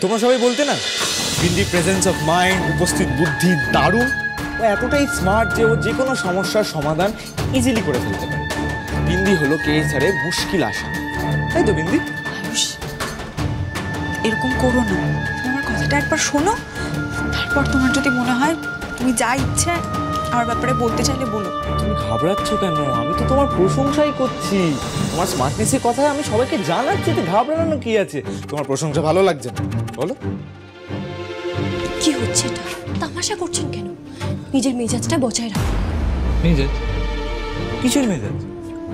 তোমরা সবাই বলতে না বিন্দি প্রেজেন্স অফ মাইন্ড, উপস্থিত বুদ্ধি দারুণ। ও এতটাই স্মার্ট যে ও যে কোনো সমস্যার সমাধান ইজিলি করে ফেলতে পারে। বিন্দি হলো কে স্যারের মুশকিল আশা, তাই তো বিন্দি? আয়ুষ, এরকম করো না, আমার কথাটা একবার শোনো, তারপর তোমার যদি মনে হয় তুমি যা ইচ্ছে আমার ব্যাপারে বলতে চাইলে বলো। তুমি ঘাবড়াচ্ছ কেন? আমি তো তোমার প্রশংসাই করছি, তোমার স্মার্টনেসের কথা আমি সবাইকে জানাচ্ছি, তো ঘাবড়ানো কি আছে? তোমার প্রশংসা ভালো লাগছে না বলো? কি হচ্ছে এটা? তামাশা করছেন কেন? নিজের মেজাজটা বজায় রাখুন। মেজাজ? কিসের মেজাজ?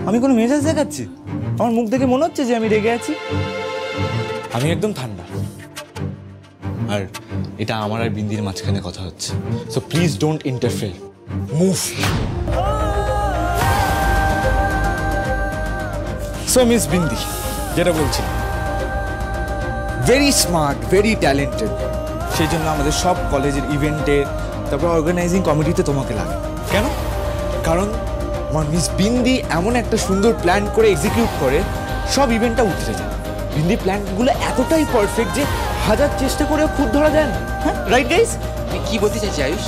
আমি কোনো মেজাজ দেখাচ্ছি? আমার মুখ দেখে মনে হচ্ছে যে আমি রেগে আছি? আমি একদম ঠান্ডা। আর এটা আমার আর বিন্দির মাঝখানে কথা হচ্ছে, so please don't interfere, move. So miss bindi, যেটা বলছি, ভেরি স্মার্ট, ভেরি ট্যালেন্টেড, সেই জন্য আমাদের সব কলেজের ইভেন্টে, তারপর অর্গানাইজিং কমিটিতে তোমাকে লাগে। কেন? কারণ আমার মিস বিন্দি এমন একটা সুন্দর প্ল্যান করে এক্সিকিউট করে সব ইভেন্টটা উঠে যায়। বিন্দি প্ল্যানগুলো এতটাই পারফেক্ট যে হাজার চেষ্টা করেও খুদ ধরা যায় না। হ্যাঁ, রাইট গাইস? তুই কি বলতে চাইছিস আয়ুষ?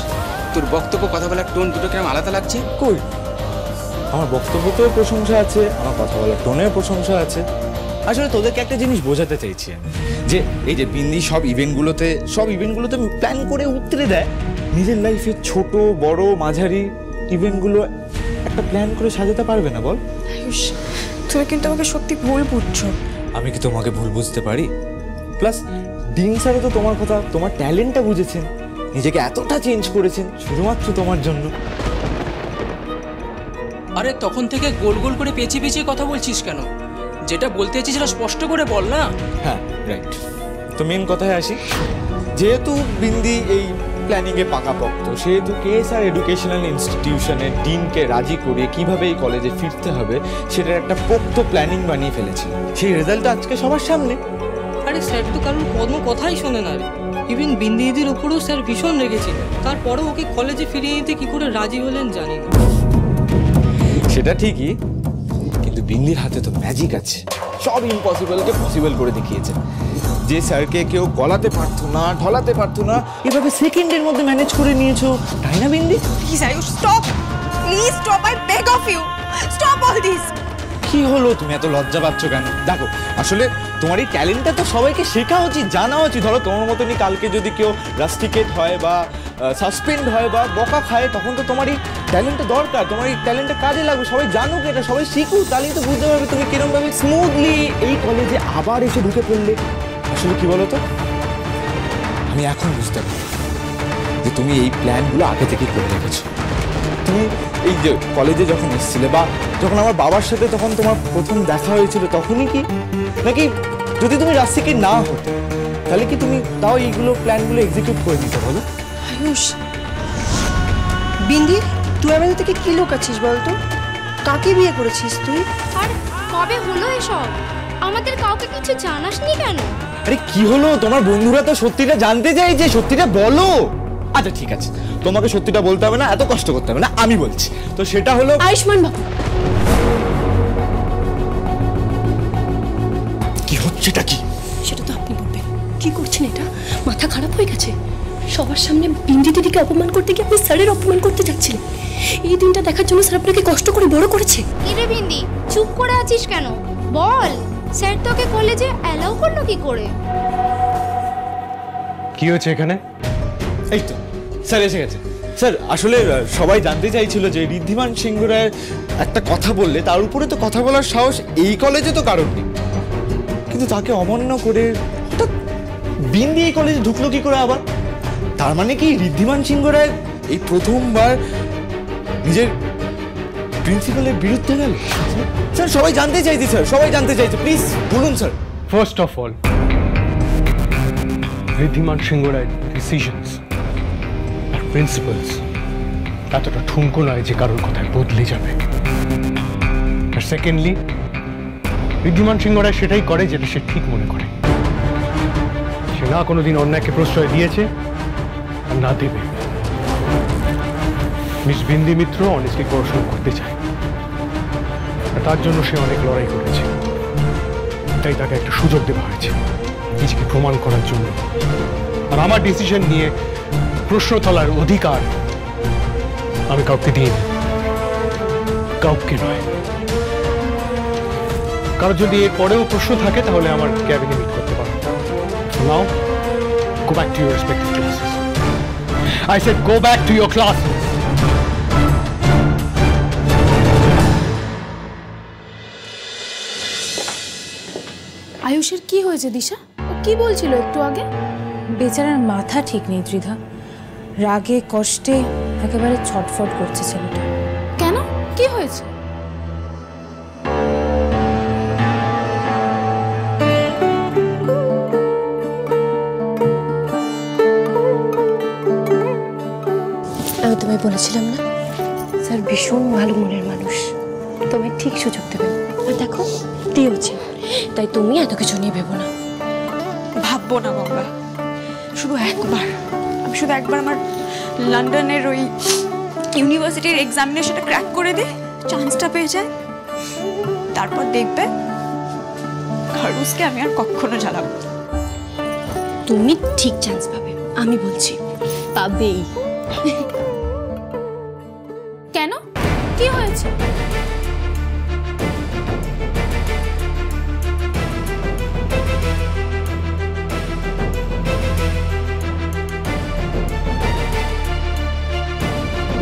তোর বক্তব্য, কথা বলার টোন দুটো কেমন আলাদা লাগছে? কই, আমার বক্তব্যতেও প্রশংসা আছে, আমার কথা বলার টোনেও প্রশংসা আছে। আসলে তোদেরকে একটা জিনিস বোঝাতে চাইছি আমি, যে এই যে বিন্দি সব ইভেন্টগুলোতে প্ল্যান করে উতরে দেয়, নিজের লাইফে ছোট বড় মাঝারি ইভেন্টগুলো একটা প্ল্যান করে সাজাতে পারবে না বল? আয়ুষ, তুমি কিন্তু আমাকে সত্যি ভুল বুঝছো। আমি কি তোমাকে ভুল বুঝতে পারি? প্লাস ডিন স্যারও তো তোমার কথা, তোমার ট্যালেন্টটা বুঝেছেন, নিজেকে এতটা চেঞ্জ করেছেন শুধুমাত্র তোমার জন্য। আরে তখন থেকে গোল গোল করে পেঁচিয়ে পেঁচিয়ে কথা বলছিস কেন? যেটা বলতে চাইছিস সেটা স্পষ্ট করে বল না। হ্যাঁ, রাইট। তো মেন কথায় আসি, যেহেতু বিন্দি এই প্ল্যানিংয়ে পাকাপোক্ত, সেহেতু কেএসআর এডুকেশনাল ইনস্টিটিউশনের ডিনকে রাজি করে কিভাবে এই কলেজে ফিরতে হবে সেটার একটা পোক্ত প্ল্যানিং বানিয়ে ফেলেছিল। সেই রেজাল্টটা আজকে সবার সামনে। আরে স্যার তো কারোর কোনো কথাই শোনে না রে। ইভেন বিন্দি দিদির ওপরেও স্যার ভীষণ রেগেছিল, তারপরেও ওকে কলেজে ফিরিয়ে নিতে কি করে রাজি হলেন জানি না। সেটা ঠিকই, কিন্তু বিন্দির হাতে তো ম্যাজিক আছে, সব ইম্পসিবলকে পসিবল করে দেখিয়েছে। যে স্যারকে কেউ গলাতে পারতো না, ঢলাতে পারতো না, এভাবে সেকেন্ডের মধ্যে ম্যানেজ করে নিয়েছো, তাই না Bindi? Please Ayush, stop, please stop, I beg of you, stop all this. কি হলো, তুমি এত লজ্জা পাচ্ছ কেন? দেখো, আসলে তোমার এই ট্যালেন্টটা তো সবাইকে শেখা উচিত, জানা উচিত। ধরো তোমার মতনই কালকে যদি কেউ রাস্টিকেট হয় বা সাসপেন্ড হয় বা বকা খায়, তখন তো তোমার এই ট্যালেন্টটা দরকার, তোমার এই ট্যালেন্টটা কাজে লাগবে, সবাই জানুক এটা, সবাই শিখুক, তাহলেই তো বুঝতে পারবে তুমি কিরমভাবে স্মুথলি এই কলেজে আবার এসে ঢুকে পড়লে। আসলে কি বলো তো, আমি এখন বুঝতে পারি যে তুমি এই প্ল্যানগুলো আগে থেকে করে রেখেছো। তুমি এই যে কলেজে যখন এসেছিলে বা যখন আমার বাবার সাথে তখন তোমার প্রথম দেখা হয়েছিল, তখনই কি, নাকি যদি তুমি রাস্তিকে না হতো তাহলে কি তুমি তাও এইগুলো প্ল্যানগুলো এক্সিকিউট করে দিতে? বলো আয়ুষ, বিন্দি, তুই আমাদের থেকে কি লুকাচ্ছিস বলতো? কাকে বিয়ে করেছিস তুই? আর কবে হলো এসব? আমাদের কাউকে কিছু জানাসনি কেন? আরে কি হলো, তোমার বন্ধুরা তো সত্যিটা জানতে চাইছে, সত্যিটা বলো। আচ্ছা ঠিক আছে, তোমাকে সত্যিটা বলতে হবে না, এত কষ্ট করতে হবে না, আমি বলছি। তো সেটা হলো, আয়ুষ্মান বাবু, কি হচ্ছেটা কি সেটা তো আপনি বলবেন। কি করছেন এটা? মাথা খারাপ হয়ে গেছে? সবার সামনে বিন্দি দিদিকে অপমান করতে গিয়ে আপনি স্যারের অপমান করতে যাচ্ছিলেন। এই দিনটা দেখার জন্য স্যার আপনাকে কষ্ট করে বড় করেছে। কিরে বিন্দি, চুপ করে আছিস কেন? বল, স্যার তোকে কলেজে অ্যালাউ করলো কি করে? কি হয়েছে এখানে? এই তো স্যার এসে গেছে। স্যার আসলে সবাই জানতে চাইছিল যে ঋদ্ধিমান সিংহ রায় একটা কথা বললে তার উপরে তো কথা বলার সাহস এই কলেজে তো কারণ নেই, কিন্তু তাকে অমান্য করে হঠাৎ বিন্দি এই কলেজে ঢুকলো কি করে আবার? তার মানে কি ঋদ্ধিমান সিংহ রায় এই প্রথমবার নিজের প্রিন্সিপালের বিরুদ্ধে গেল? স্যার সবাই জানতে চাইছে, স্যার সবাই জানতে চাইছে, প্লিজ বলুন sir. First of all, Riddhiman Singha রায়ের ডিসিশনস আর প্রিন্সিপালস এতটা ঠুনকো নয় যে কারোর কথায় বদলে যাবে। আর সেকেন্ডলি, ঋদ্ধিমান সিংহ রায় সেটাই করে যেটা সে ঠিক মনে করে। সে না কোনোদিন অন্যায়কে প্রশ্রয় দিয়েছে আর না দেবে। মিস বিন্দি মিত্র অনেস্টলি পড়াশোনা করতে চায়, আর তার জন্য সে অনেক লড়াই করেছে, তাই তাকে একটা সুযোগ দেওয়া হয়েছে। নিজেকে প্রমাণ করার জন্য। আর আমার ডিসিশন নিয়ে প্রশ্ন তোলার অধিকার আমি কাউকে দিই না, কাউকে নয়। কারো যদি এর পরেও প্রশ্ন থাকে তাহলে আমার ক্যাবিনে মিট করতে পারো। নাও go back to your respective classes. I said go back to your classes. আয়ুষের কি হয়েছে দিশা? ও কি বলছিল একটু আগে? বেচারার মাথা ঠিক নেই ত্রিধা, রাগে কষ্টে একেবারে ছটফট করছে ছেলেটা। কেন, কি হয়েছে? আমি তোমায় বলেছিলাম না, স্যার ভীষণ ভালো মনের মানুষ, তোমায় ঠিক সুযোগ দেবেন। আর দেখো দিয়েছে, তাই তুমি এত কিছু নিয়ে ভেবো না। ভাববো না গঙ্গা, আমি শুধু একবার আমার লন্ডনের ওই ইউনিভার্সিটির এক্সামিনেশনটা ক্র্যাক করে দিই, চান্সটা পেয়ে যায়, তারপর দেখবে খারুসকে আমি আর কখনো জ্বালাবো। তুমি ঠিক চান্স পাবে, আমি বলছি পাবেই। কেন, কি হয়েছে?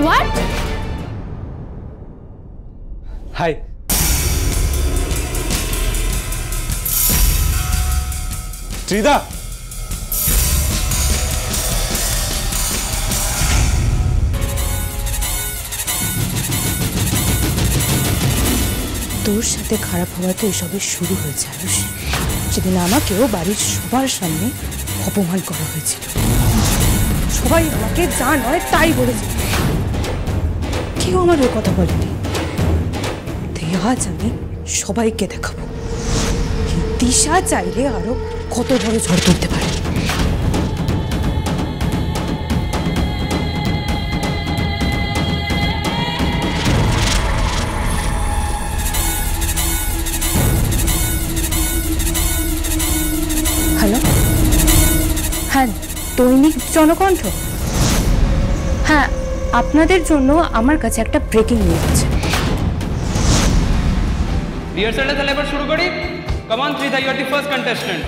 What? হাই। ত্রিধা, তোর সাথে খারাপ হওয়া তো এসবের শুরু হয়েছে আয়ুষ। সেদিন আমাকেও বাড়ির সবার সামনে অপমান করা হয়েছিল, সবাই আমাকে যা নয় তাই বলেছে, কেউ আমার ওই কথা বলেনি। তাই আজ আমি সবাইকে দেখাবো দিশা চাইলে আরো কত বড় ঝড় তুলতে পারে। হ্যালো, হ্যাঁ দৈনিক জনকণ্ঠ। হ্যাঁ, আপনাদের জন্য আমার কাছে একটা ব্রেকিং নিউজ আছে। রিহার্সালটা তাহলে এবার শুরু করি। Come on Tridha, you are the first contestant.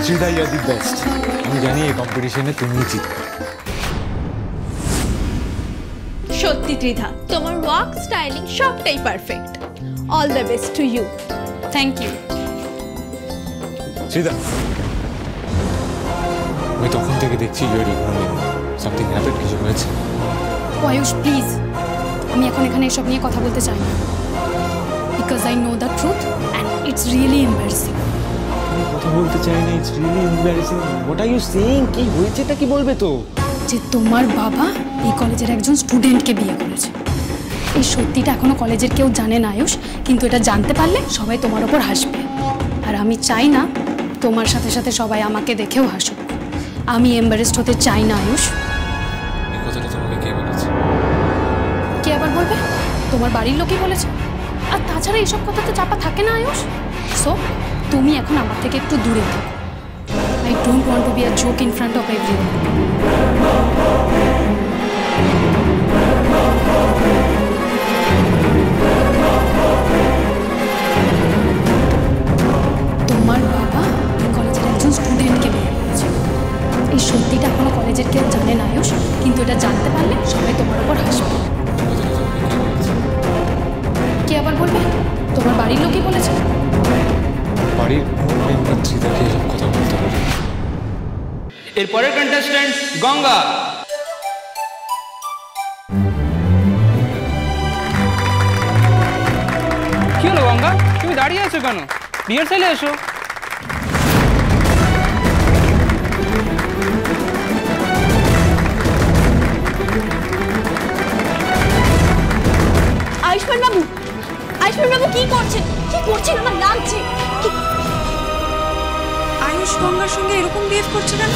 Tridha, you are the best. আমি জানি এই কম্পিটিশনে তুমিই জিতবে। সত্যি ত্রিধা, তোমার ওয়াক স্টাইলিং সবটাই perfect. All the best to you. Thank you. Tridha, আমি তখন থেকে দেখছি you are ignoring something happened, কিছু হয়েছে? আয়ুষ প্লিজ, আমি এখন এখানে এসব নিয়ে কথা বলতে চাই না, because I know the truth and it's really embarrassing. আমি কথা বলতে চাই না, it's really embarrassing. What are you saying? কি হয়েছেটা কি বলবে তো? যে তোমার বাবা এই কলেজের একজন স্টুডেন্টকে বিয়ে করেছে। এই সত্যিটা এখনো কলেজের কেউ জানে না আয়ুষ, কিন্তু এটা জানতে পারলে সবাই তোমার ওপর হাসবে। আর আমি চাই না তোমার সাথে সাথে সবাই আমাকে দেখেও হাসুক। আমি এম্বারেসড হতে চাই না আয়ুষ। এই কথাটা তোমাকে কে বলেছে? কে আবার বলবে? তোমার বাড়ির লোকই বলেছে। আর তাছাড়া এইসব কথা তো চাপা থাকে না আয়ুষ। সো তুমি এখন আমার থেকে একটু দূরে থাকো। I don't want to be a joke in front of everyone. তোমার বাবা কলেজের একজন স্টুডেন্টকে বিয়ে করেছে। এই সত্যিটা এখনো কলেজের কেউ জানে না আয়ুষ, কিন্তু এটা জানতে পারলে সবাই তোমার ওপর হাসবে। কে আবার বলবে? তোমার বাড়ির লোকই বলেছে। বাড়ির মেম্বার ত্রিধাকে এসব কথা বলতে পারে? এরপরের কন্টেস্ট্যান্ট গঙ্গা। কি হলো গঙ্গা, তুমি দাঁড়িয়ে আছো কেন? রিহার্সালে এসো। আয়ুষ্মান বাবু, আয়ুষ্মান বাবু কি করছেন? কি করছেন? আমার লাগছে। আয়ুষ গঙ্গার সঙ্গে এরকম বিহেভ করছে কেন?